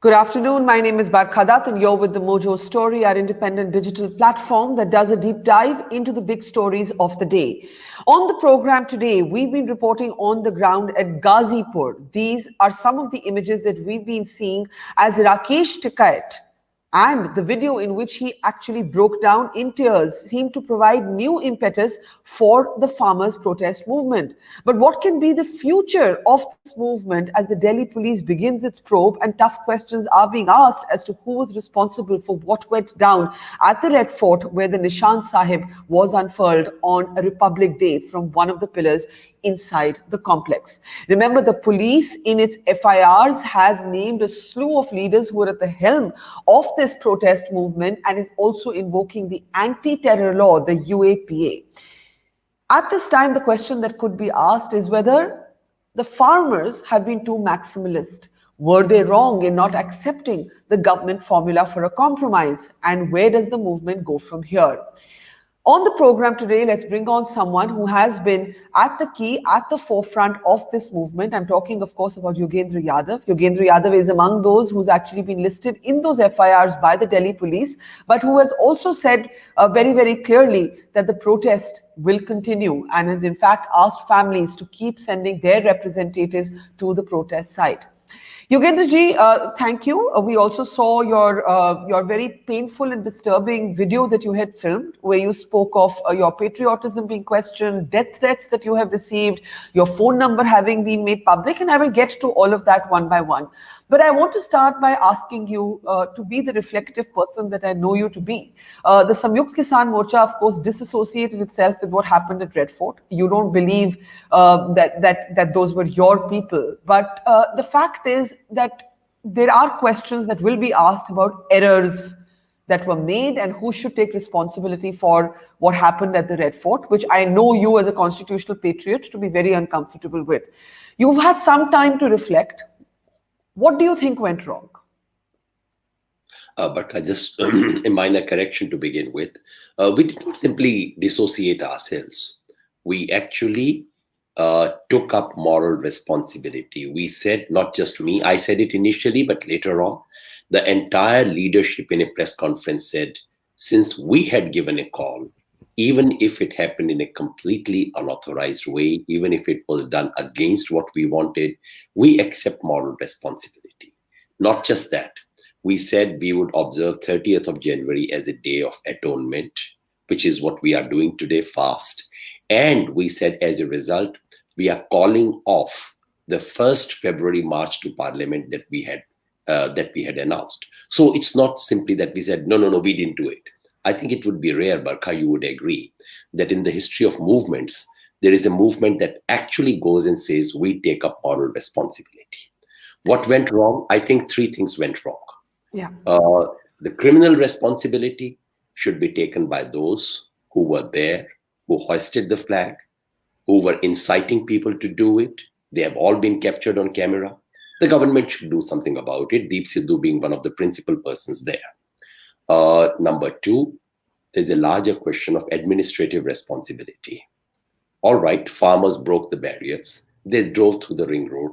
Good afternoon. My name is Barkha Dutt and you're with the Mojo Story, our independent digital platform that does a deep dive into the big stories of the day. On the program today, we've been reporting on the ground at Ghazipur. These are some of the images that we've been seeing as Rakesh Tikait and the video in which he actually broke down in tears seemed to provide new impetus for the farmers' protest movement. But what can be the future of this movement as the Delhi police begins its probe and tough questions are being asked as to who was responsible for what went down at the Red Fort where the Nishan Sahib was unfurled on a Republic Day from one of the pillars inside the complex. Remember, the police in its FIRs has named a slew of leaders who are at the helm of this protest movement and is also invoking the anti-terror law, the UAPA. At this time, the question that could be asked is whether the farmers have been too maximalist. Were they wrong in not accepting the government formula for a compromise? And where does the movement go from here? On the program today, let's bring on someone who has been at the forefront of this movement. I'm talking, of course, about Yogendra Yadav. Yogendra Yadav is among those who's actually been listed in those FIRs by the Delhi police, but who has also said very, very clearly that the protest will continue and has in fact asked families to keep sending their representatives to the protest site. Yogendra ji, thank you. We also saw your very painful and disturbing video that you had filmed where you spoke of your patriotism being questioned, death threats that you have received, your phone number having been made public, and I will get to all of that one by one. But I want to start by asking you to be the reflective person that I know you to be. The Samyukt Kisan Morcha, of course, disassociated itself with what happened at Red Fort. You don't believe that those were your people. But the fact is that there are questions that will be asked about errors that were made and who should take responsibility for what happened at the Red Fort, which I know you as a constitutional patriot to be very uncomfortable with. You've had some time to reflect. What do you think went wrong? But just a minor correction to begin with. We did not simply dissociate ourselves. We actually took up moral responsibility. We said, not just me, I said it initially, but later on, the entire leadership in a press conference said, since we had given a call, even if it happened in a completely unauthorized way, even if it was done against what we wanted, we accept moral responsibility. Not just that, we said we would observe 30th of January as a day of atonement, which is what we are doing today, fast. And we said as a result, we are calling off the 1st February march to Parliament that we had announced. So it's not simply that we said, no, we didn't do it. I think it would be rare, Barkha, you would agree, that in the history of movements, there is a movement that actually goes and says, we take up moral responsibility. What went wrong? I think 3 things went wrong. Yeah. The criminal responsibility should be taken by those who were there, who hoisted the flag, who were inciting people to do it. They have all been captured on camera. The government should do something about it, Deep Sidhu being one of the principal persons there. Number 2, there's a larger question of administrative responsibility. All right, farmers broke the barriers. They drove through the ring road.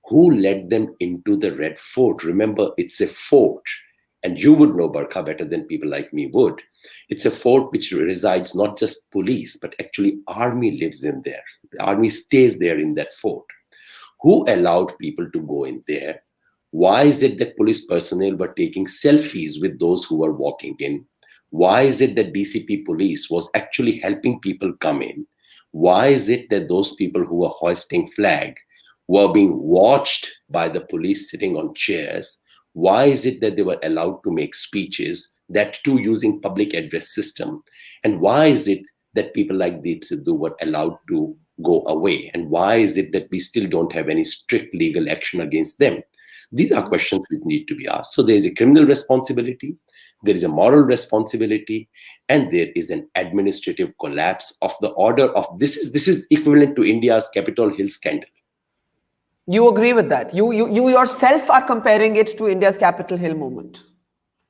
Who led them into the Red Fort? Remember, it's a fort. And you would know, Barkha, better than people like me would. It's a fort which resides not just police, but actually army lives in there. The army stays there in that fort. Who allowed people to go in there? Why is it that police personnel were taking selfies with those who were walking in? Why is it that DCP police was actually helping people come in? Why is it that those people who were hoisting flag were being watched by the police sitting on chairs? Why is it that they were allowed to make speeches, that too using public address system? And why is it that people like Deep Sidhu were allowed to go away? And why is it that we still don't have any strict legal action against them? These are questions which need to be asked. So there is a criminal responsibility, there is a moral responsibility, and there is an administrative collapse of the order of this is equivalent to India's Capitol Hill scandal. You agree with that? You yourself are comparing it to India's Capitol Hill movement.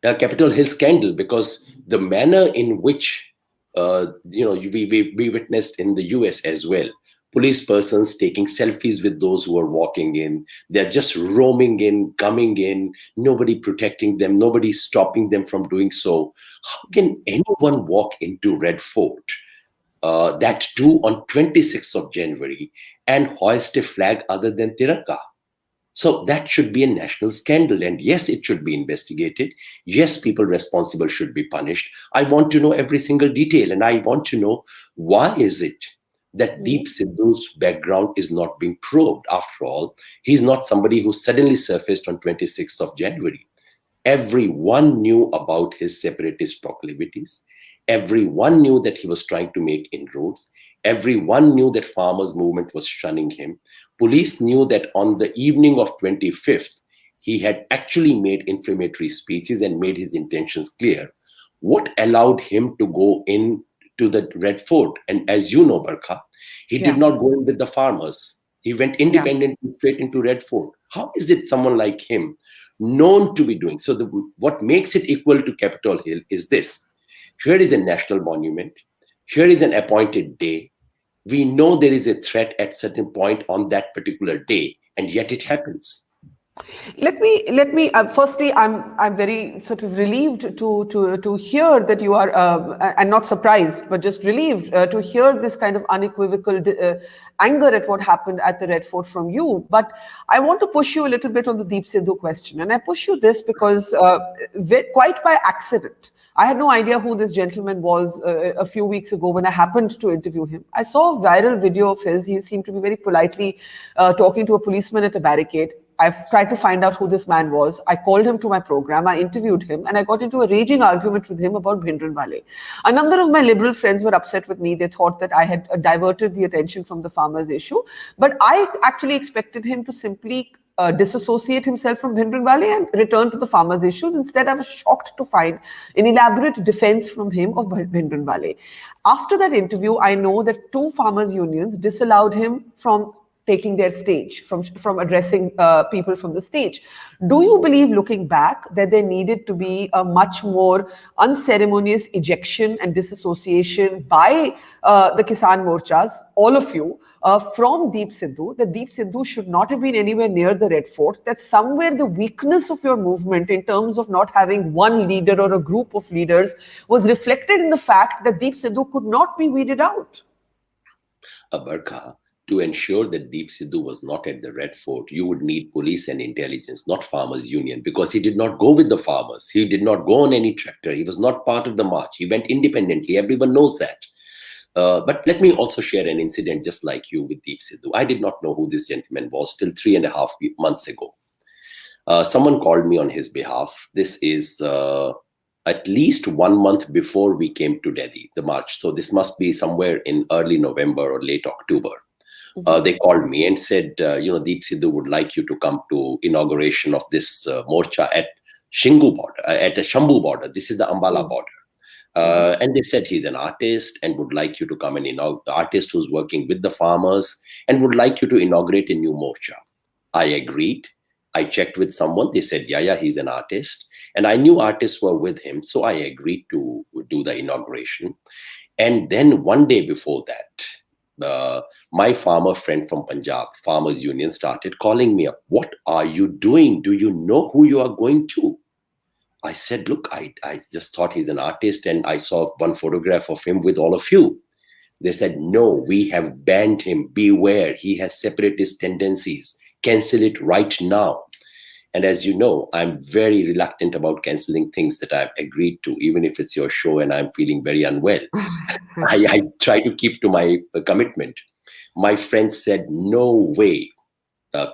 Capitol Hill scandal, because the manner in which we witnessed in the US as well, police persons taking selfies with those who are walking in. They're just roaming in, coming in, nobody protecting them, nobody stopping them from doing so. How can anyone walk into Red Fort, that too on 26th of January, and hoist a flag other than Tiranga? So that should be a national scandal. And yes, it should be investigated. Yes, people responsible should be punished. I want to know every single detail. And I want to know, why is it that Deep Sidhu's background is not being probed? After all, he's not somebody who suddenly surfaced on 26th of January. Everyone knew about his separatist proclivities. Everyone knew that he was trying to make inroads. Everyone knew that farmers' movement was shunning him. Police knew that on the evening of 25th, he had actually made inflammatory speeches and made his intentions clear. What allowed him to go in to the Red Fort? And as you know, Barkha, he did not go in with the farmers. He went independently straight into Red Fort. How is it someone like him, known to be doing? So what makes it equal to Capitol Hill is this. Here is a national monument. Here is an appointed day. We know there is a threat at certain point on that particular day, and yet it happens. Let me. Firstly, I'm very sort of relieved to hear that you are, and not surprised, but just relieved to hear this kind of unequivocal anger at what happened at the Red Fort from you. But I want to push you a little bit on the Deep Sidhu question, and I push you this because quite by accident, I had no idea who this gentleman was a few weeks ago when I happened to interview him. I saw a viral video of his. He seemed to be very politely talking to a policeman at a barricade. I've tried to find out who this man was. I called him to my program. I interviewed him, and I got into a raging argument with him about Bhindranwale. A number of my liberal friends were upset with me. They thought that I had diverted the attention from the farmers' issue. But I actually expected him to simply disassociate himself from Bhindranwale and return to the farmers' issues. Instead, I was shocked to find an elaborate defense from him of Bhindranwale. After that interview, I know that 2 farmers' unions disallowed him from taking their stage, from addressing people from the stage. Do you believe, looking back, that there needed to be a much more unceremonious ejection and disassociation by the Kisan Morchas, all of you, from Deep Sidhu, that Deep Sidhu should not have been anywhere near the Red Fort, that somewhere the weakness of your movement in terms of not having one leader or a group of leaders was reflected in the fact that Deep Sidhu could not be weeded out? Barkha, to ensure that Deep Sidhu was not at the Red Fort, you would need police and intelligence, not farmers' union, because he did not go with the farmers. He did not go on any tractor. He was not part of the march. He went independently. Everyone knows that. But let me also share an incident just like you with Deep Sidhu. I did not know who this gentleman was till 3.5 months ago. Someone called me on his behalf. This is at least 1 month before we came to Delhi, the march. So this must be somewhere in early November or late October. They called me and said, Deep Sidhu would like you to come to inauguration of this morcha at Singhu border, at the Shambhu border. This is the Ambala border. And they said he's an artist and would like you to come and artist who's working with the farmers and would like you to inaugurate a new morcha. I agreed. I checked with someone. They said, yeah, he's an artist. And I knew artists were with him. So I agreed to do the inauguration. And then one day before that, my farmer friend from Punjab, Farmers Union, started calling me up. What are you doing? Do you know who you are going to? I said, look, I just thought he's an artist and I saw one photograph of him with all of you. They said, no, we have banned him. Beware, he has separatist tendencies. Cancel it right now. And as you know, I'm very reluctant about canceling things that I've agreed to, even if it's your show and I'm feeling very unwell. I try to keep to my commitment. My friend said, no way.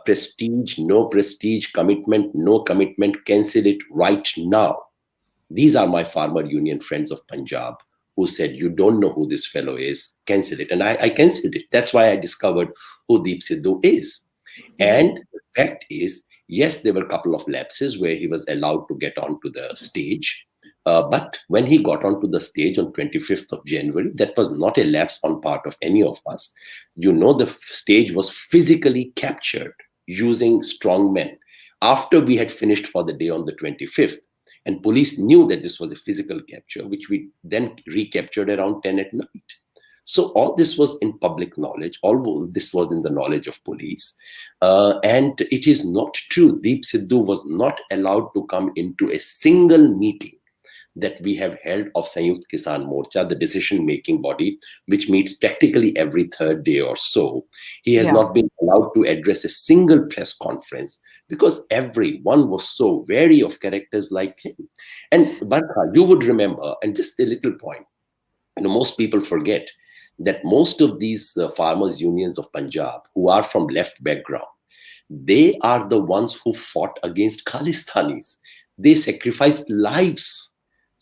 Prestige, no prestige, commitment, no commitment, cancel it right now. These are my farmer union friends of Punjab who said, you don't know who this fellow is, cancel it. And I canceled it. That's why I discovered who Deep Sidhu is. And the fact is, yes, there were a couple of lapses where he was allowed to get onto the stage. But when he got onto the stage on 25th of January, that was not a lapse on part of any of us. The stage was physically captured using strong men after we had finished for the day on the 25th. And police knew that this was a physical capture, which we then recaptured around 10 at night. So all this was in public knowledge, all this was in the knowledge of police. And it is not true. Deep Sidhu was not allowed to come into a single meeting that we have held of Sanyukt Kisan Morcha, the decision-making body, which meets practically every third day or so. He has not been allowed to address a single press conference because everyone was so wary of characters like him. And Barkha, you would remember, and just a little point, most people forget that most of these farmers' unions of Punjab, who are from left background, they are the ones who fought against Khalistanis. They sacrificed lives.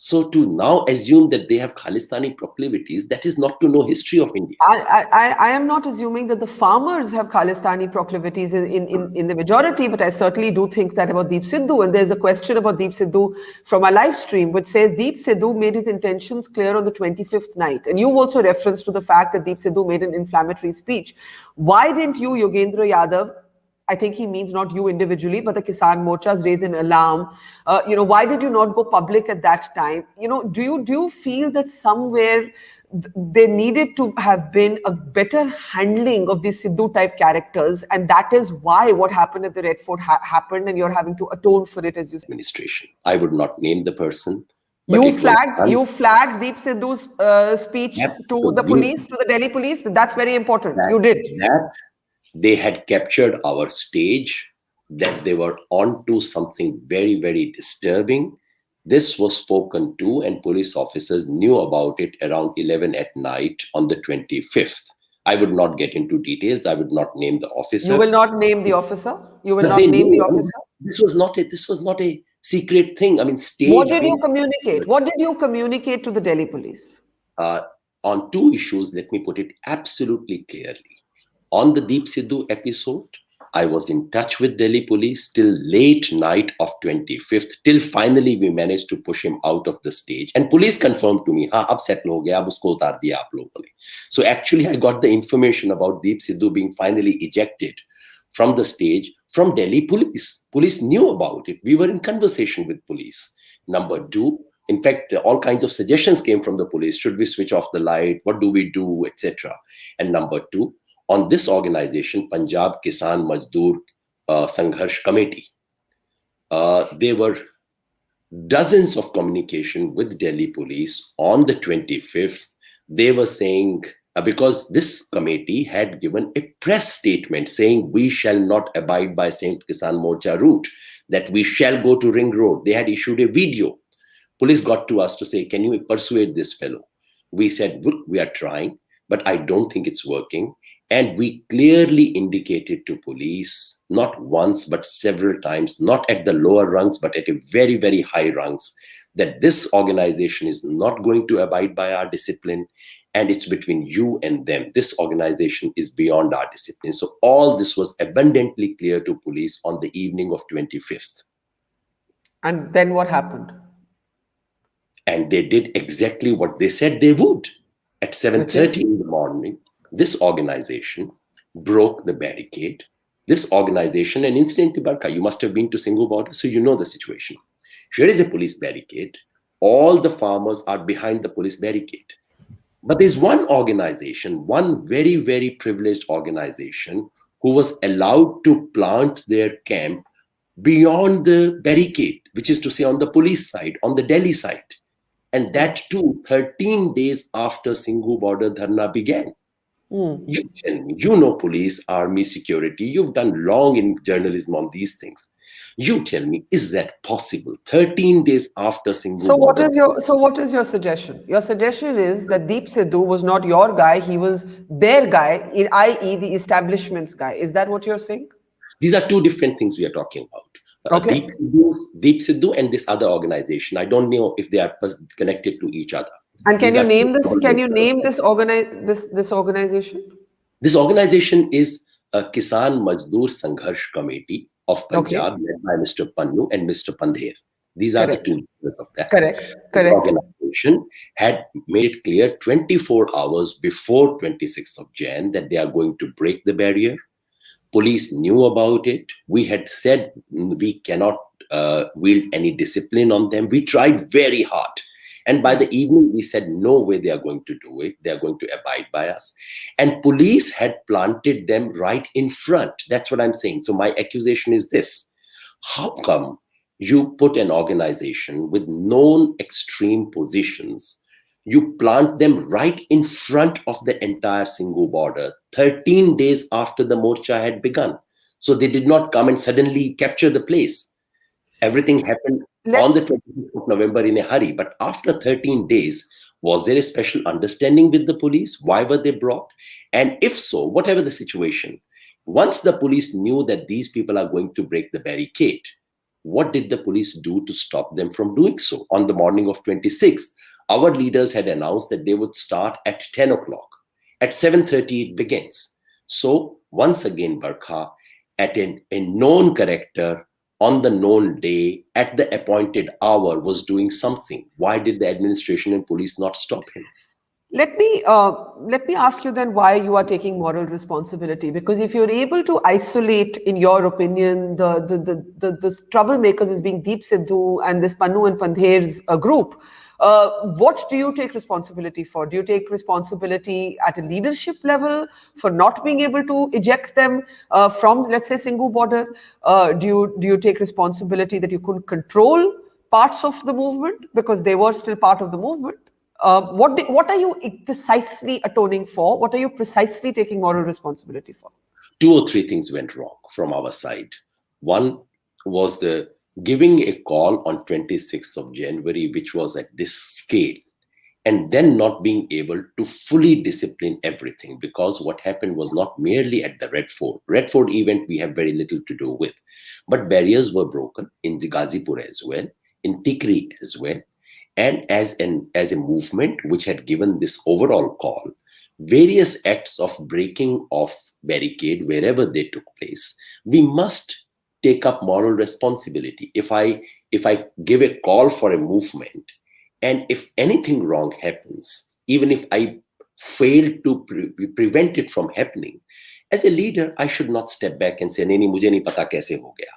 So to now assume that they have Khalistani proclivities, that is not to know history of India. I am not assuming that the farmers have Khalistani proclivities in the majority, but I certainly do think that about Deep Sidhu. And there's a question about Deep Sidhu from our live stream, which says Deep Sidhu made his intentions clear on the 25th night. And you've also referenced to the fact that Deep Sidhu made an inflammatory speech. Why didn't you, Yogendra Yadav, I think he means not you individually, but the Kisan Morchas raise an alarm. Why did you not go public at that time? Do you feel that somewhere there needed to have been a better handling of these Sidhu type characters, and that is why what happened at the Red Fort happened, and you're having to atone for it, as you said. Administration. I would not name the person. You flagged Deep Sidhu's speech to the police, to the Delhi police. That's very important. You did. They had captured our stage, that they were onto something very, very disturbing. This was spoken to, and police officers knew about it around 11 at night on the 25th. I would not get into details. I would not name the officer. You will not name the officer? You will not name the officer? This was not a secret thing. I mean, stage. What did you communicate? What did you communicate to the Delhi police? On two issues, let me put it absolutely clearly. On the Deep Sidhu episode, I was in touch with Delhi police till late night of 25th, till finally we managed to push him out of the stage. And police confirmed to me, ab settle ho gaya, ab usko utar diya aap logon ne. So actually I got the information about Deep Sidhu being finally ejected from the stage from Delhi police. Police knew about it. We were in conversation with police. Number two, in fact, all kinds of suggestions came from the police. Should we switch off the light? What do we do? Etc. And number two, on this organization, Punjab Kisan Mazdoor Sangharsh Committee, there were dozens of communication with Delhi police on the 25th. They were saying, because this committee had given a press statement saying we shall not abide by Sanyukt Kisan Morcha route, that we shall go to Ring Road. They had issued a video. Police got to us to say, can you persuade this fellow? We said, look, we are trying, but I don't think it's working. And we clearly indicated to police, not once, but several times, not at the lower rungs, but at a very, very high rungs, that this organization is not going to abide by our discipline. And it's between you and them. This organization is beyond our discipline. So all this was abundantly clear to police on the evening of 25th. And then what happened? And they did exactly what they said they would. At 7:30 in the morning, this organization broke the barricade. This organization, and incidentally, Barkha, you must have been to Singhu border, so you know the situation. Here is a police barricade. All the farmers are behind the police barricade. But there's one organization, one very, very privileged organization, who was allowed to plant their camp beyond the barricade, which is to say on the police side, on the Delhi side. And that too, 13 days after Singhu border dharna began. You tell me, you know police, army, security, you've done long in journalism on these things. You tell me, is that possible? 13 days after Singhu border. What is your suggestion? Your suggestion is that Deep Sidhu was not your guy, he was their guy, i.e. the establishment's guy. Is that what you're saying? These are two different things we are talking about. Okay. Deep Sidhu and this other organization. I don't know if they are connected to each other. And can you name this? Can you name this organization? This organization is a Kisan Mazdoor Sangharsh Committee of Punjab, led by Mr. Pannu and Mr. Pandher. These are the two members of that. Correct. The organization had made it clear 24 hours before 26th of Jan that they are going to break the barrier. Police knew about it. We had said we cannot wield any discipline on them. We tried very hard. And by the evening, we said, no way they are going to do it. They are going to abide by us. And police had planted them right in front. That's what I'm saying. So my accusation is this. How come you put an organization with known extreme positions, you plant them right in front of the entire Singhu border 13 days after the morcha had begun? So they did not come and suddenly capture the place. Everything happened on the 25th of November in a hurry. But after 13 days, was there a special understanding with the police? Why were they brought? And if so, whatever the situation, once the police knew that these people are going to break the barricade, what did the police do to stop them from doing so? On the morning of 26th, our leaders had announced that they would start at 10 o'clock. At 7:30, it begins. So once again, Barkha, at a known character, on the known day, at the appointed hour, was doing something. Why did the administration and police not stop him? Let me ask you then why you are taking moral responsibility. Because if you're able to isolate, in your opinion, the troublemakers as being Deep Sidhu and this Pannu and Pandher's group, what do you take responsibility for? Do you take responsibility at a leadership level for not being able to eject them from, let's say, Singhu border? Do you take responsibility that you couldn't control parts of the movement because they were still part of the movement? What are you precisely atoning for? What are you precisely taking moral responsibility for? 2 or 3 things went wrong from our side. One was the giving a call on 26th of January, which was at this scale, and then not being able to fully discipline everything, because what happened was not merely at the Red Fort. Red Fort event we have very little to do with, but barriers were broken in the Ghazipur as well, in Tikri as well. And as a movement which had given this overall call, various acts of breaking of barricade wherever they took place, we must take up moral responsibility. If I give a call for a movement, and if anything wrong happens, even if I fail to prevent it from happening, as a leader, I should not step back and say, "Nahi, mujhe nahi pata kaise ho gaya."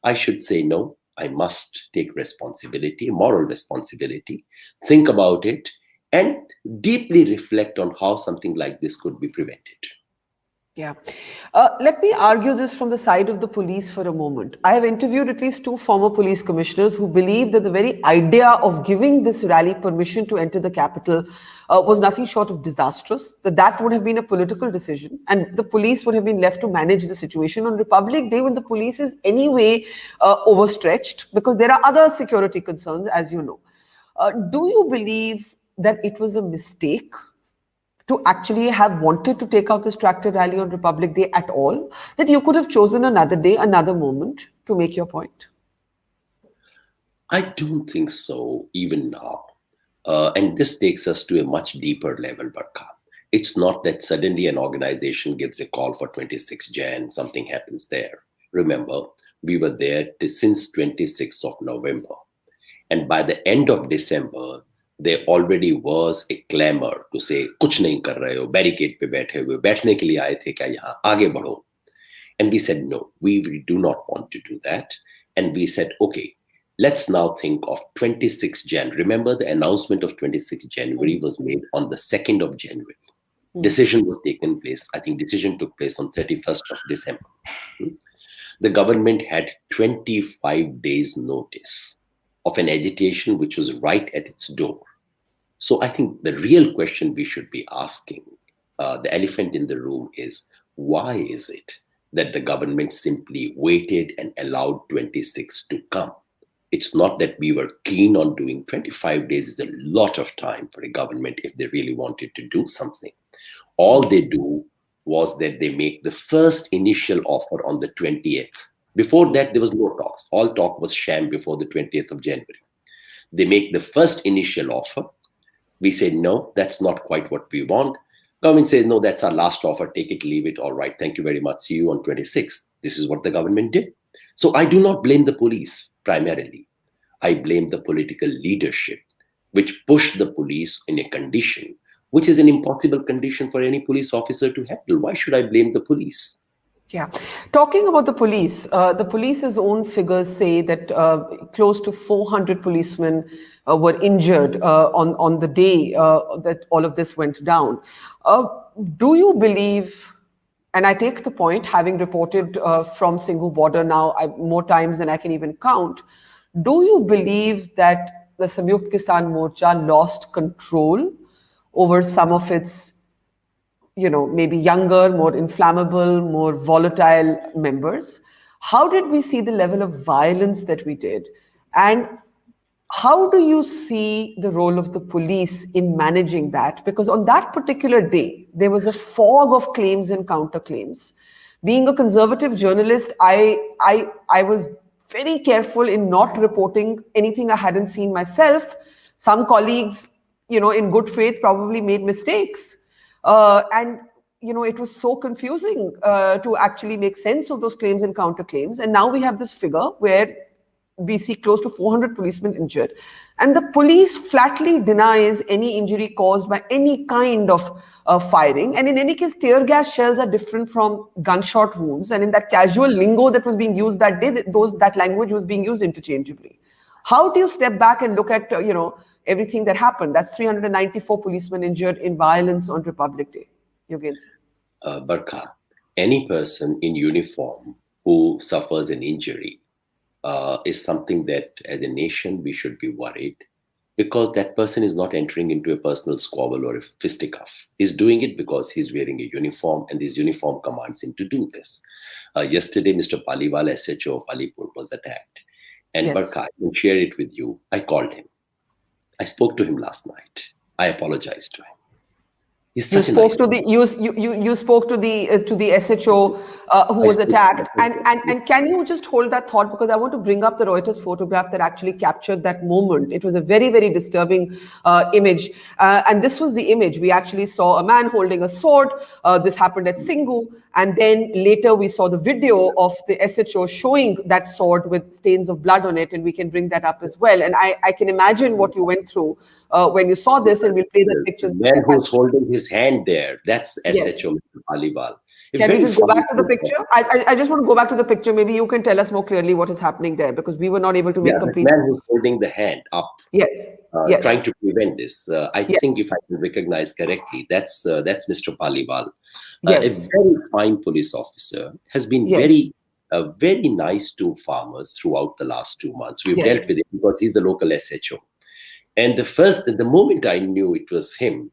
I should say, no, I must take responsibility, moral responsibility, think about it, and deeply reflect on how something like this could be prevented. Yeah. Let me argue this from the side of the police for a moment. I have interviewed at least 2 former police commissioners who believe that the very idea of giving this rally permission to enter the capital was nothing short of disastrous, that would have been a political decision and the police would have been left to manage the situation. On Republic Day, when the police is anyway overstretched, because there are other security concerns, as you know. Do you believe that it was a mistake to actually have wanted to take out this tractor rally on Republic Day at all, that you could have chosen another day, another moment to make your point? I don't think so, even now. And this takes us to a much deeper level, Barkha. It's not that suddenly an organization gives a call for 26 Jan, something happens there. Remember, we were there since 26th of November. And by the end of December, there already was a clamor to say, kuch nahi kar rahe ho, barricade pe baithe hue, baithne ke liye aaye the kya yahan, aage badho. And we said, no, we do not want to do that. And we said, okay, let's now think of 26 Jan. Remember, the announcement of 26 January was made on the 2nd of January. Decision was taken place. I think decision took place on 31st of December. The government had 25 days notice of an agitation which was right at its door. So I think the real question we should be asking, the elephant in the room, is why is it that the government simply waited and allowed 26 to come? It's not that we were keen on doing 25 days is a lot of time for a government if they really wanted to do something. All they do was that they make the first initial offer on the 20th. Before that, there was no talks. All talk was sham before the 20th of January. They make the first initial offer. We say, no, that's not quite what we want. Government says, no, that's our last offer. Take it, leave it. All right. Thank you very much. See you on 26th. This is what the government did. So I do not blame the police primarily. I blame the political leadership, which pushed the police in a condition which is an impossible condition for any police officer to handle. Why should I blame the police? Yeah. Talking about the police's own figures say that close to 400 policemen were injured on the day that all of this went down. Uh, do you believe, and I take the point, having reported from Singhu border now more times than I can even count, do you believe that the Samyukt Kisan Morcha lost control over some of its maybe younger, more inflammable, more volatile members? How did we see the level of violence that we did? And how do you see the role of the police in managing that? Because on that particular day, there was a fog of claims and counterclaims. Being a conservative journalist, I was very careful in not reporting anything I hadn't seen myself. Some colleagues, in good faith, probably made mistakes. And it was so confusing to actually make sense of those claims and counterclaims. And now we have this figure where we see close to 400 policemen injured. And the police flatly denies any injury caused by any kind of firing. And in any case, tear gas shells are different from gunshot wounds. And in that casual lingo that was being used that day, that language was being used interchangeably. How do you step back and look at, everything that happened? That's 394 policemen injured in violence on Republic Day. Yogendra. Barkha, any person in uniform who suffers an injury is something that as a nation we should be worried, because that person is not entering into a personal squabble or a fisticuff. He's doing it because he's wearing a uniform, and this uniform commands him to do this. Yesterday, Mr. Paliwal, SHO of Alipur, was attacked. And Yes. Barkha, I can share it with you. I called him. I spoke to him last night. I apologized to him. He's You such a spoke nice to the you spoke to the SHO who was attacked, and can you just hold that thought, because I want to bring up the Reuters photograph that actually captured that moment. It was a very, very disturbing image, and this was the image. We actually saw a man holding a sword. This happened at Singhu, and then later we saw the video of the SHO showing that sword with stains of blood on it, and we can bring that up as well. And I can imagine what you went through when you saw this, and we'll play the pictures. The man who's holding his hand there, that's Yes. SHO, Mr. Paliwal. Can we just go back to the picture? I just want to go back to the picture. Maybe you can tell us more clearly what is happening there, because we were not able to make Yeah, the complete man who's holding the hand up, Yes. Yes. trying to prevent this. I Yes. think if I can recognize correctly, that's Mr. Paliwal. Yes. A very fine police officer, has been Yes. very nice to farmers throughout the last 2 months. We've Yes. dealt with it because he's the local SHO. And the moment I knew it was him,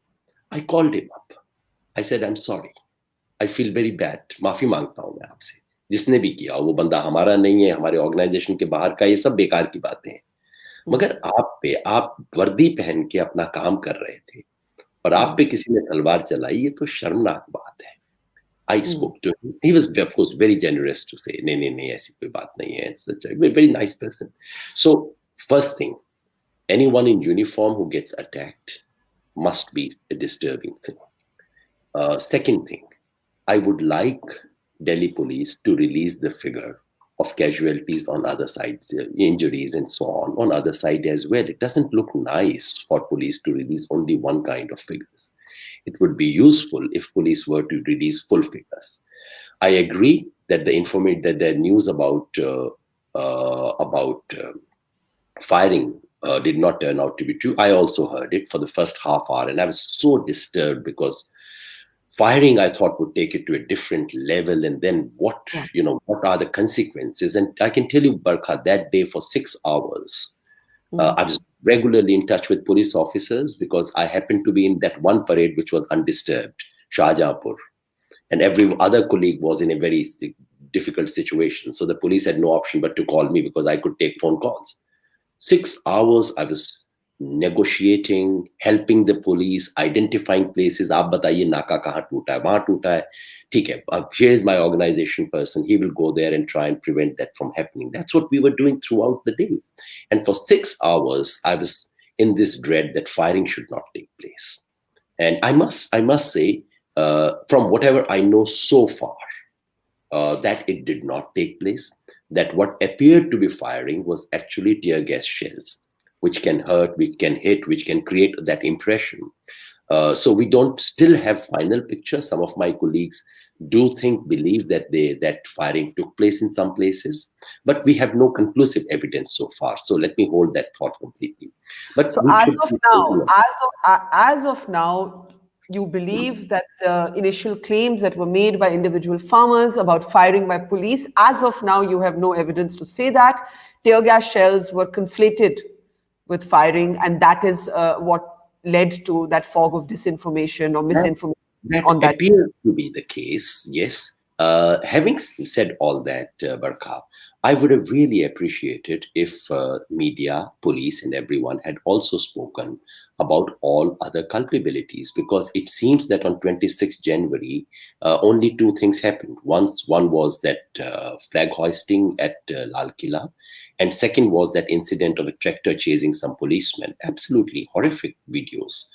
I called him up. I said, I'm sorry. I feel very bad. माफी मांगता हूं मैं आपसे. जिसने भी किया वो बंदा हमारा नहीं है, हमारे ऑर्गेनाइजेशन के बाहर का, ये सब बेकार की बातें हैं. मगर आप वर्दी पहन के अपना काम कर रहे थे और आप पे किसी ने तलवार चलाई, ये तो शर्मनाक बात है. I spoke to him. He was, of course, very generous to say, नहीं, ऐसी कोई बात नहीं है. It's such a very nice person. So, first thing, anyone in uniform who gets attacked must be a disturbing thing. Second thing, I would like Delhi police to release the figure of casualties on other sides, injuries and so on other side as well. It doesn't look nice for police to release only one kind of figures. It would be useful if police were to release full figures. I agree that the news about firing did not turn out to be true. I also heard it for the first half hour, and I was so disturbed because firing, I thought, would take it to a different level. And then what are the consequences? And I can tell you, Barkha, that day for 6 hours, I was regularly in touch with police officers because I happened to be in that one parade which was undisturbed, Shahjahanpur. And every other colleague was in a very difficult situation. So the police had no option but to call me because I could take phone calls. 6 hours I was negotiating, helping the police, identifying places. Aap bataiye naka kahan toota hai, wahan toota hai. Theek hai, here's my organization person. He will go there and try and prevent that from happening. That's what we were doing throughout the day. And for 6 hours, I was in this dread that firing should not take place. And I must say, from whatever I know so far, that it did not take place. That what appeared to be firing was actually tear gas shells, which can hurt, which can hit, which can create that impression. So we don't still have final picture. Some of my colleagues believe that that firing took place in some places, but we have no conclusive evidence so far. So let me hold that thought completely. But So we should as of now, you believe that the initial claims that were made by individual farmers about firing by police, as of now, you have no evidence to say that tear gas shells were conflated with firing, and that is what led to that fog of disinformation or misinformation That on that. appears to be the case, yes. Having said all that, Barkha, I would have really appreciated if media, police, and everyone had also spoken about all other culpabilities, because it seems that on 26th January, only two things happened. One was that flag hoisting at Lal Killa, and second was that incident of a tractor chasing some policemen. Absolutely horrific videos.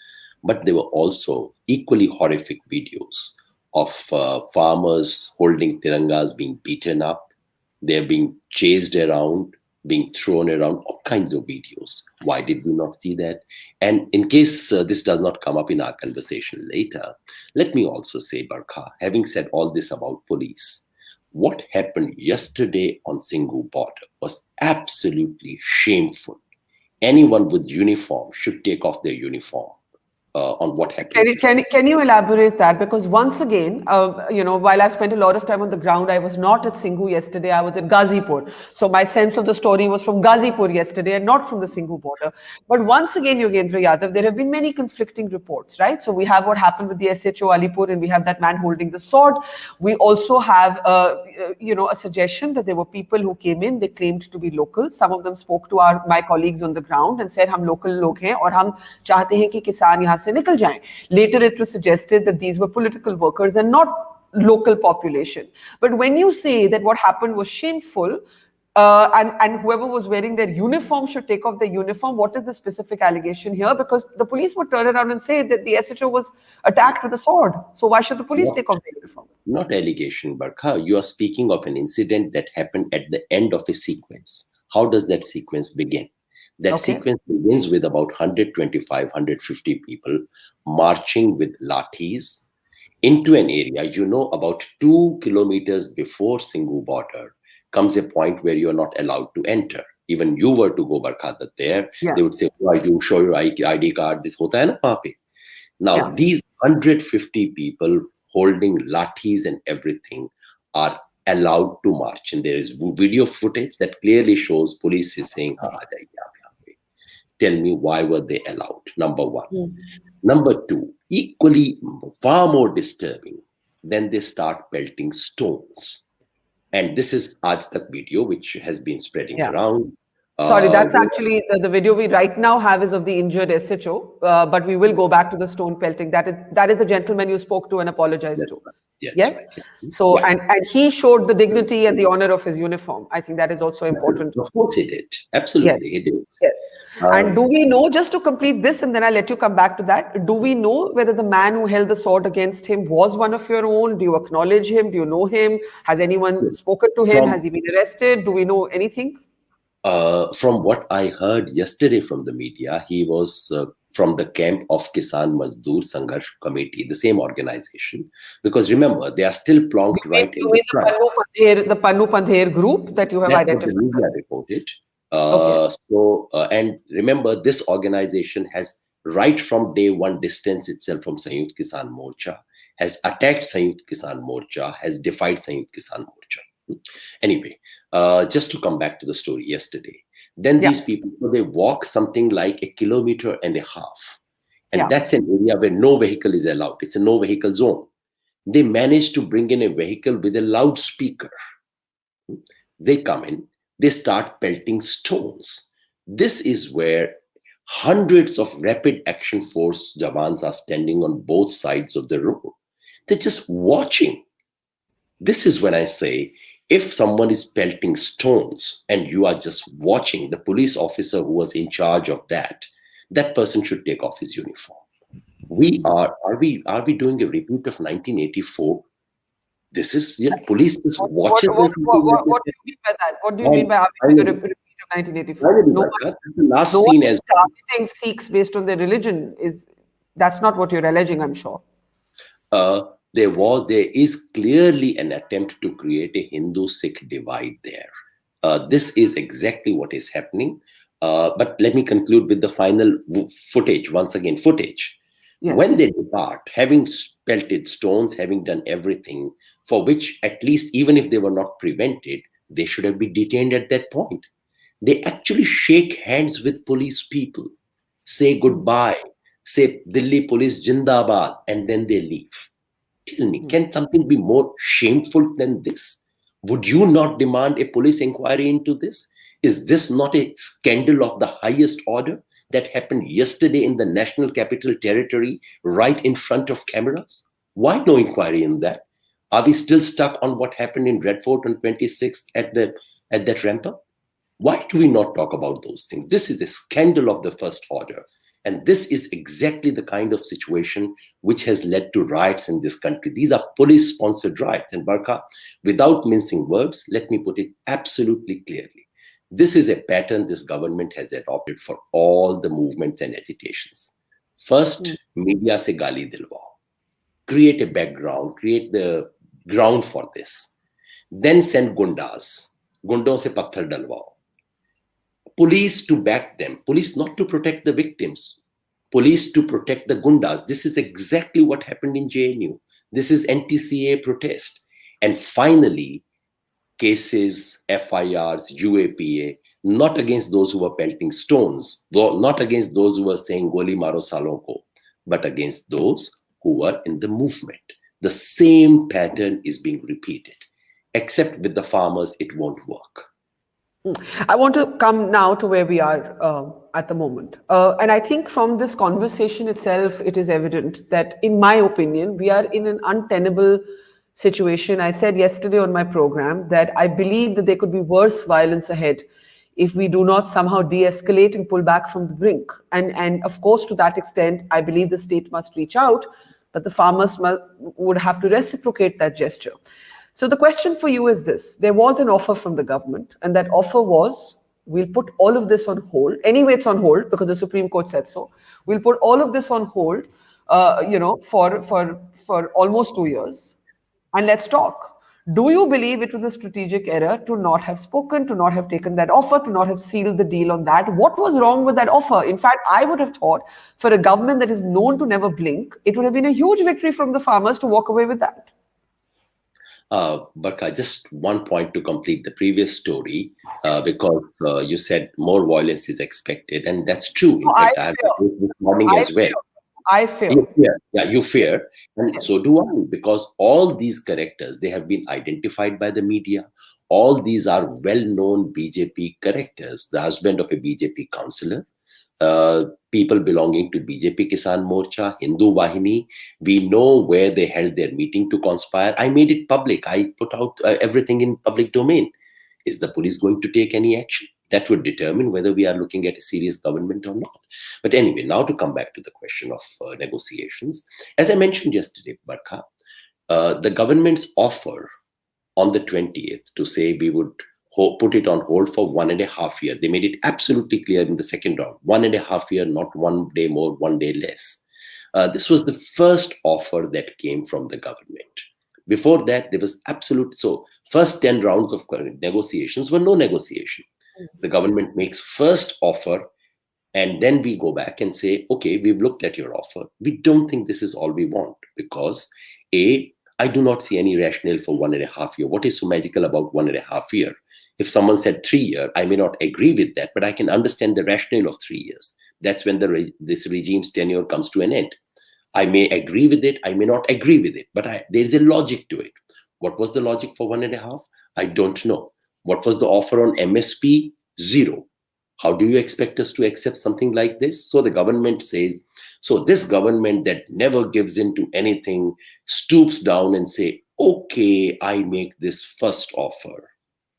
But there were also equally horrific videos of farmers holding tirangas being beaten up. They're being chased around, being thrown around, all kinds of videos. Why did we not see that? And in case this does not come up in our conversation later, let me also say, Barkha, having said all this about police, what happened yesterday on Singhu border was absolutely shameful. Anyone with uniform should take off their uniform. On what happened. Can you elaborate that? Because once again, while I spent a lot of time on the ground, I was not at Singhu yesterday. I was at Ghazipur. So my sense of the story was from Ghazipur yesterday and not from the Singhu border. But once again, Yogendra Yadav, there have been many conflicting reports, right? So we have what happened with the SHO Alipur, and we have that man holding the sword. We also have, a suggestion that there were people who came in, they claimed to be local. Some of them spoke to my colleagues on the ground and said, "Hum local log hain aur hum chahte hain ki kisan yahan se nikal jaएं." Later, it was suggested that these were political workers and not local population. But when you say that what happened was shameful, and whoever was wearing their uniform should take off their uniform, what is the specific allegation here? Because the police would turn around and say that the SHO was attacked with a sword. So why should the police take off their uniform? Not allegation, Barkha. You are speaking of an incident that happened at the end of a sequence. How does that sequence begin? That sequence begins with about 125, 150 people marching with lathis into an area, about 2 kilometers before Singhu border comes a point where you're not allowed to enter. Even you were to go, Barkha Dutt, there, they would say, "Why you show your ID card? This hota hai na wahan pe." Now, these 150 people holding lathis and everything are allowed to march. And there is video footage that clearly shows police is saying, "Haan, aa jaiye aap yahan pe." Tell me, why were they allowed? Number one. Number two, equally far more disturbing, then they start pelting stones. And this is Aaj Tak video, which has been spreading around. Sorry, that's actually the video we right now have is of the injured SHO, but we will go back to the stone pelting. That is the gentleman you spoke to and apologized to. Yes. Right. So, and he showed the dignity and the honor of his uniform. I think that is also important. Of course he did. Absolutely, he did. Yes. And do we know, just to complete this, and then I'll let you come back to that, do we know whether the man who held the sword against him was one of your own? Do you acknowledge him? Do you know him? Has anyone spoken to him? Has he been arrested? Do we know anything? From what I heard yesterday from the media, he was from the camp of Kisan Mazdoor Sangharsh Committee, the same organization. Because remember, they are still plonked right in the front. The Pannu Pandher group that you have identified. What the media reported. And remember, this organization has right from day one distanced itself from Sanयुkt Kisan Morcha, has attacked Sanयुkt Kisan Morcha, has defied Sanयुkt Kisan Morcha. Anyway, just to come back to the story yesterday, then these people, they walk something like 1.5 kilometers, and that's an area where no vehicle is allowed. It's a no vehicle zone. They manage to bring in a vehicle with a loudspeaker. They come in, they start pelting stones. This is where hundreds of rapid action force Jawans are standing on both sides of the road. They're just watching. This is when I say, if someone is pelting stones and you are just watching, the police officer who was in charge of that person should take off his uniform. Are we doing a repeat of 1984? This is police just watches. What do you mean by that? What do you mean by having a repeat of 1984? The last scene as targeting Sikhs based on their religion That's not what you're alleging, I'm sure. There is clearly an attempt to create a Hindu-Sikh divide there. This is exactly what is happening. But let me conclude with the final footage. Once again, footage. Yes. When they depart, having pelted stones, having done everything for which, at least even if they were not prevented, they should have been detained at that point. They actually shake hands with police people, say goodbye, say Delhi Police Jindabad, and then they leave. Tell me, can something be more shameful than this? Would you not demand a police inquiry into this? Is this not a scandal of the highest order that happened yesterday in the National Capital Territory right in front of cameras? Why no inquiry in that? Are we still stuck on what happened in Red Fort on 26th at that ramp up? Why do we not talk about those things? This is a scandal of the first order. And this is exactly the kind of situation which has led to riots in this country. These are police-sponsored riots. And Barkha, without mincing words, let me put it absolutely clearly. This is a pattern this government has adopted for all the movements and agitations. First, media se gali dilwao. Create a background, create the ground for this. Then send gundas. Gundon se patthar dalwao. Police to back them, police not to protect the victims, police to protect the gundas. This is exactly what happened in JNU. This is NTCA protest. And finally, cases, FIRs, UAPA, not against those who were pelting stones, not against those who were saying Goli Maro Salon ko, but against those who were in the movement. The same pattern is being repeated, except with the farmers, it won't work. I want to come now to where we are at the moment. And I think from this conversation itself, it is evident that, in my opinion, we are in an untenable situation. I said yesterday on my program that I believe that there could be worse violence ahead if we do not somehow de-escalate and pull back from the brink. And of course, to that extent, I believe the state must reach out, but the farmers would have to reciprocate that gesture. So the question for you is this. There was an offer from the government, and that offer was, we'll put all of this on hold. Anyway, it's on hold because the Supreme Court said so. We'll put all of this on hold, for almost 2 years, and let's talk. Do you believe it was a strategic error to not have spoken, to not have taken that offer, to not have sealed the deal on that? What was wrong with that offer? In fact, I would have thought for a government that is known to never blink, it would have been a huge victory from the farmers to walk away with that. Barkha, just one point to complete the previous story, because you said more violence is expected, and that's true. In fact, I have this morning as well. I fear. You fear, and yes. So do I, because all these characters, they have been identified by the media. All these are well-known BJP characters. The husband of a BJP councillor, people belonging to BJP Kisan Morcha, Hindu Wahini. We know where they held their meeting to conspire. I made it public. I put out everything in public domain. Is the police going to take any action? That would determine whether we are looking at a serious government or not. But anyway, now to come back to the question of negotiations. As I mentioned yesterday, Barkha, the government's offer on the 20th to say we would put it on hold for 1.5 years. They made it absolutely clear in the second round, 1.5 years, not 1 day more, 1 day less. This was the first offer that came from the government. Before that, there was absolute, so first 10 rounds of negotiations were no negotiation. The government makes first offer, and then we go back and say, okay, we've looked at your offer. We don't think this is all we want, because I do not see any rationale for 1.5 years. What is so magical about 1.5 years? If someone said 3 years, I may not agree with that, but I can understand the rationale of 3 years. That's when this regime's tenure comes to an end. I may agree with it, I may not agree with it, but there is a logic to it. What was the logic for 1.5? I don't know. What was the offer on MSP? 0. How do you expect us to accept something like this? So the government says, so this government that never gives in to anything stoops down and say, okay, I make this first offer.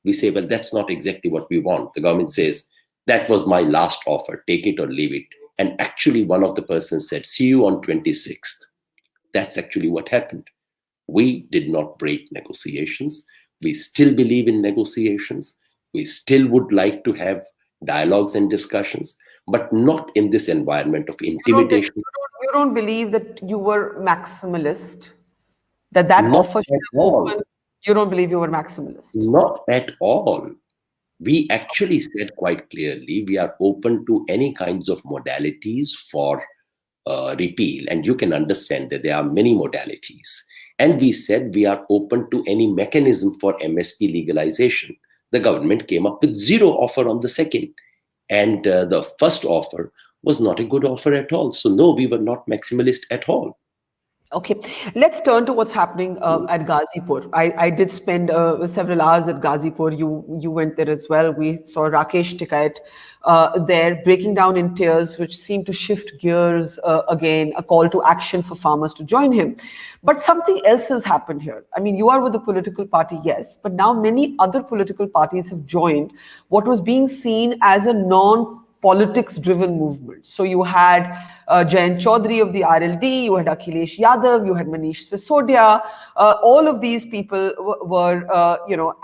We say, well, that's not exactly what we want. The government says, that was my last offer, take it or leave it. And actually one of the persons said, see you on 26th. That's actually what happened. We did not break negotiations. We still believe in negotiations. We still would like to have dialogues and discussions, but not in this environment of intimidation. you don't believe that you were maximalist, that Not offer should at have all. opened? You don't believe you were maximalist? Not at all. We actually said quite clearly we are open to any kinds of modalities for repeal, and you can understand that there are many modalities. And we said we are open to any mechanism for MSP legalization. The government came up with zero offer on the second, and the first offer was not a good offer at all. So no, we were not maximalist at all. Okay, let's turn to what's happening at Ghazipur. I did spend several hours at Ghazipur. You went there as well. We saw Rakesh Tikait there breaking down in tears, which seemed to shift gears again, a call to action for farmers to join him. But something else has happened here. I mean, you are with the political party, yes, but now many other political parties have joined what was being seen as a politics-driven movement. So you had Jayant Chaudhary of the RLD, you had Akhilesh Yadav, you had Manish Sisodia. All of these people were,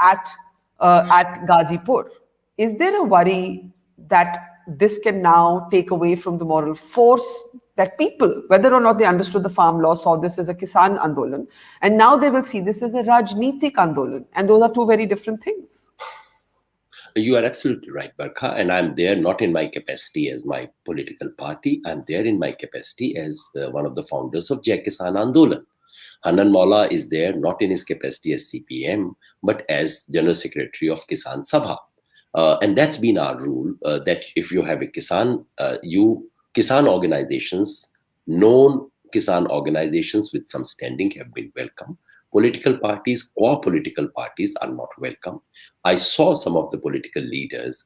at Ghazipur. Is there a worry that this can now take away from the moral force that people, whether or not they understood the farm law, saw this as a Kisan Andolan, and now they will see this as a Rajnitik Andolan, and those are two very different things? You are absolutely right, Barkha. And I'm there not in my capacity as my political party. I'm there in my capacity as one of the founders of Jai Kisan Andolan. Hanan Maula is there not in his capacity as CPM, but as General Secretary of Kisan Sabha. And that's been our rule, that if you have a Kisan, Kisan organizations, known Kisan organizations with some standing have been welcome. Political parties, core political parties are not welcome. I saw some of the political leaders,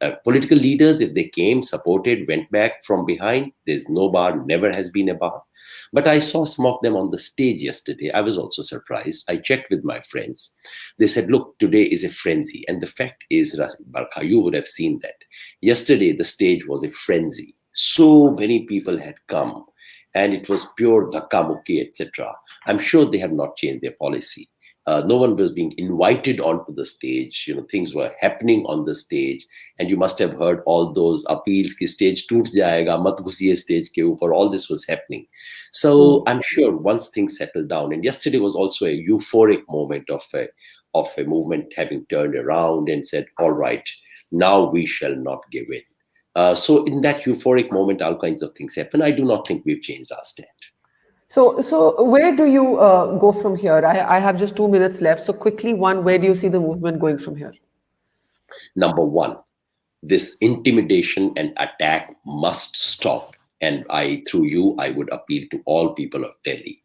if they came, supported, went back from behind, there's no bar, never has been a bar. But I saw some of them on the stage yesterday. I was also surprised. I checked with my friends. They said, look, today is a frenzy. And the fact is, Barkha, you would have seen that. Yesterday, the stage was a frenzy. So many people had come. And it was pure dhakka mukki, etc. I'm sure they have not changed their policy. No one was being invited onto the stage. Things were happening on the stage, and you must have heard all those appeals ki stage toot jayega, mat ghusiye stage ke upar. All this was happening. So I'm sure once things settle down, and yesterday was also a euphoric moment of a movement having turned around and said, all right, now we shall not give in. So in that euphoric moment, all kinds of things happen. I do not think we've changed our stand. So where do you go from here? I have just 2 minutes left. So quickly, where do you see the movement going from here? Number one, this intimidation and attack must stop. And through you, I would appeal to all people of Delhi.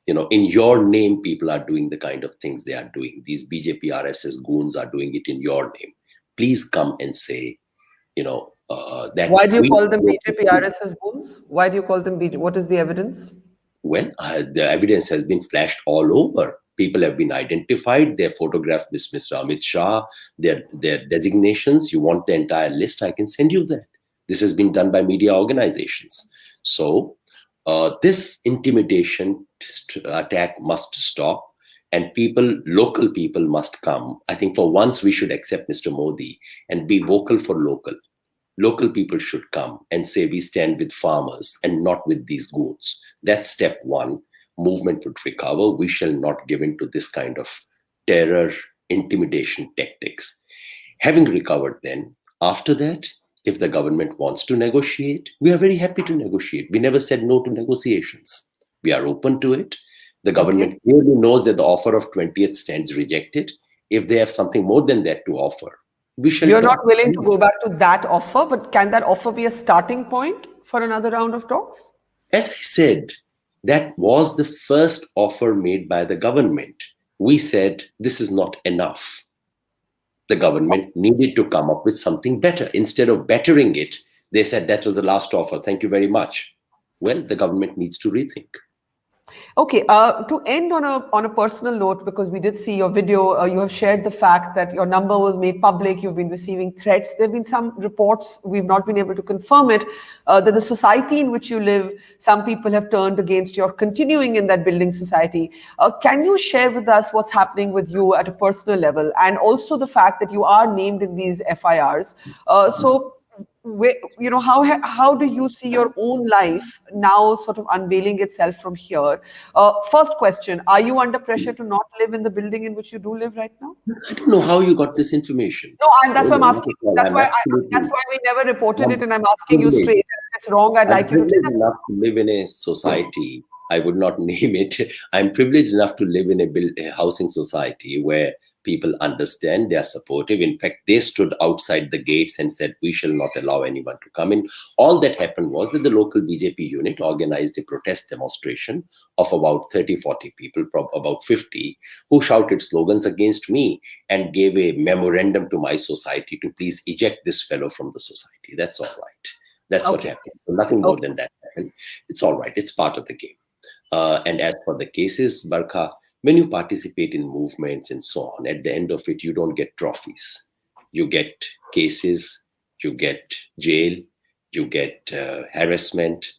In your name, people are doing the kind of things they are doing. These BJP RSS goons are doing it in your name. Please come and say, that. Why do you call them BJP RSS goons? Why do you call them BJP? What is the evidence? Well, the evidence has been flashed all over. People have been identified, their photographs with Mr. Amit Shah, their designations. You want the entire list? I can send you that. This has been done by media organizations. So this intimidation attack must stop, and local people must come. I think for once we should accept Mr. Modi and be vocal for local. Local people should come and say we stand with farmers and not with these goons. That's step one. Movement would recover. We shall not give in to this kind of terror, intimidation tactics. Having recovered then, after that, if the government wants to negotiate, we are very happy to negotiate. We never said no to negotiations. We are open to it. The government clearly knows that the offer of 20th stands rejected. If they have something more than that to offer, you're not willing to go back to that offer, but can that offer be a starting point for another round of talks? As I said, that was the first offer made by the government. We said this is not enough. The government needed to come up with something better. Instead of bettering it, they said that was the last offer. Thank you very much. Well, the government needs to rethink. Okay, to end on a personal note, because we did see your video, you have shared the fact that your number was made public, you've been receiving threats. There have been some reports, we've not been able to confirm it, that the society in which you live, some people have turned against your continuing in that building society. Can you share with us what's happening with you at a personal level, and also the fact that you are named in these FIRs? So how do you see your own life now sort of unveiling itself from here? First question, are you under pressure to not live in the building in which you do live right now? I don't know how you got this information. No, that's why I'm asking. That's why we never reported it, and I'm asking you straight. If it's wrong, I'd like you to tell us. I'm privileged enough to live in a society. I would not name it. I'm privileged enough to live in a housing society where people understand, they are supportive. In fact, they stood outside the gates and said, we shall not allow anyone to come in. All that happened was that the local BJP unit organized a protest demonstration of about 30, 40 people, about 50, who shouted slogans against me and gave a memorandum to my society to please eject this fellow from the society. That's all right. That's what happened. So nothing more than that happened. It's all right. It's part of the game. And as for the cases, Barkha, when you participate in movements and so on, at the end of it, you don't get trophies. You get cases, you get jail, you get harassment.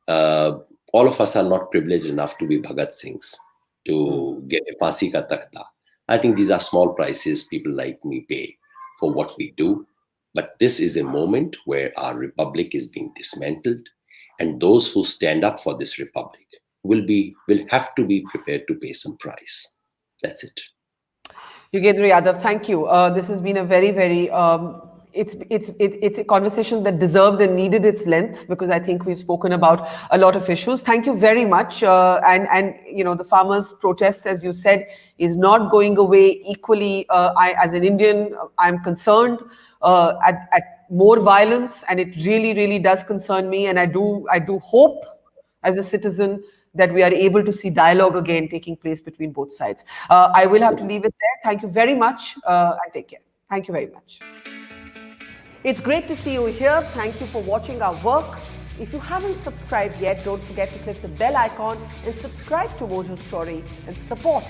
All of us are not privileged enough to be Bhagat Singhs, to get a Phansi ka takhta. I think these are small prices people like me pay for what we do. But this is a moment where our republic is being dismantled, and those who stand up for this republic will have to be prepared to pay some price. That's it. Yogendra Yadav, thank you. This has been a very, very it's a conversation that deserved and needed its length, because I think we've spoken about a lot of issues. Thank you very much. And the farmers' protest, as you said, is not going away equally. As an Indian, I'm concerned at more violence, and it really, really does concern me. And I do hope, as a citizen, that we are able to see dialogue again taking place between both sides. I will have to leave it there. Thank you very much, and take care. Thank you very much. It's great to see you here. Thank you for watching our work. If you haven't subscribed yet, don't forget to click the bell icon and subscribe to Mojo Story and support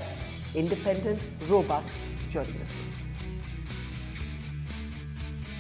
independent, robust journalism.